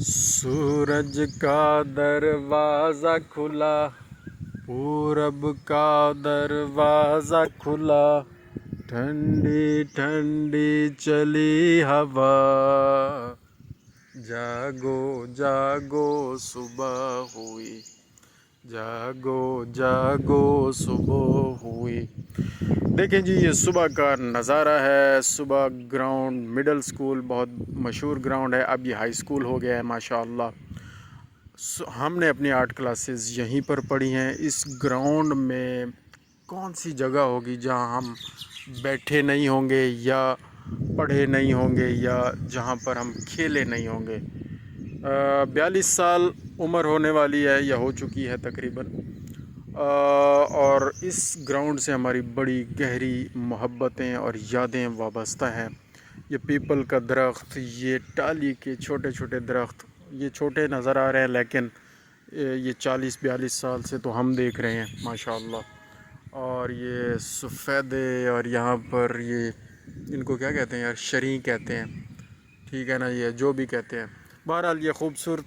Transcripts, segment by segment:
سورج کا دروازہ کھلا، پورب کا دروازہ کھلا، ٹھنڈی ٹھنڈی چلی ہوا، جاگو جاگو صبح ہوئی، جاگو جاگو صبح ہوئی۔ دیکھیں جی، یہ صبح کا نظارہ ہے۔ صبح گراؤنڈ، مڈل سکول بہت مشہور گراؤنڈ ہے، اب یہ ہائی سکول ہو گیا ہے ماشاءاللہ۔ ہم نے اپنی 8 کلاسز یہیں پر پڑھی ہیں۔ اس گراؤنڈ میں کون سی جگہ ہوگی جہاں ہم بیٹھے نہیں ہوں گے یا پڑھے نہیں ہوں گے یا جہاں پر ہم کھیلے نہیں ہوں گے۔ 42 سال عمر ہونے والی ہے یا ہو چکی ہے تقریباً، اور اس گراؤنڈ سے ہماری بڑی گہری محبتیں اور یادیں وابستہ ہیں۔ یہ پیپل کا درخت، یہ ٹالی کے چھوٹے چھوٹے درخت، یہ چھوٹے نظر آ رہے ہیں لیکن یہ 40-42 سال سے تو ہم دیکھ رہے ہیں ماشاءاللہ۔ اور یہ سفیدے، اور یہاں پر یہ ان کو کیا کہتے ہیں یار، شریں کہتے ہیں، ٹھیک ہے نا، یہ جو بھی کہتے ہیں۔ بہرحال یہ خوبصورت،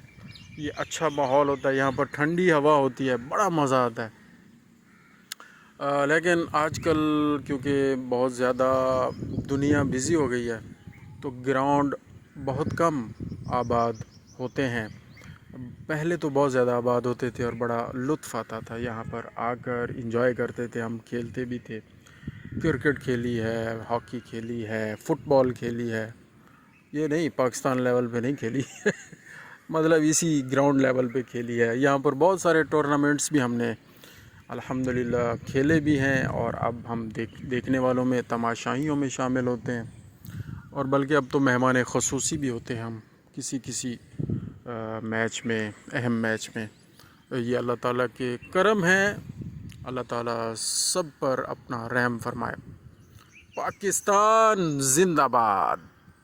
یہ اچھا ماحول ہوتا ہے، یہاں پر ٹھنڈی ہوا ہوتی ہے، بڑا مزہ آتا ہے۔ لیکن آج کل کیونکہ بہت زیادہ دنیا بزی ہو گئی ہے تو گراؤنڈ بہت کم آباد ہوتے ہیں۔ پہلے تو بہت زیادہ آباد ہوتے تھے اور بڑا لطف آتا تھا، یہاں پر آ کر انجوائے کرتے تھے، ہم کھیلتے بھی تھے۔ کرکٹ کھیلی ہے، ہاکی کھیلی ہے، فٹ بال کھیلی ہے، یہ نہیں پاکستان لیول پہ نہیں کھیلی مطلب اسی گراؤنڈ لیول پہ کھیلی ہے۔ یہاں پر بہت سارے ٹورنامنٹس بھی ہم نے الحمدللہ کھیلے بھی ہیں، اور اب ہم دیکھنے والوں میں، تماشائیوں میں شامل ہوتے ہیں، اور بلکہ اب تو مہمان خصوصی بھی ہوتے ہیں ہم کسی میچ میں، اہم میچ میں۔ یہ اللہ تعالیٰ کے کرم ہے، اللہ تعالیٰ سب پر اپنا رحم فرمائے۔ پاکستان زندہ باد۔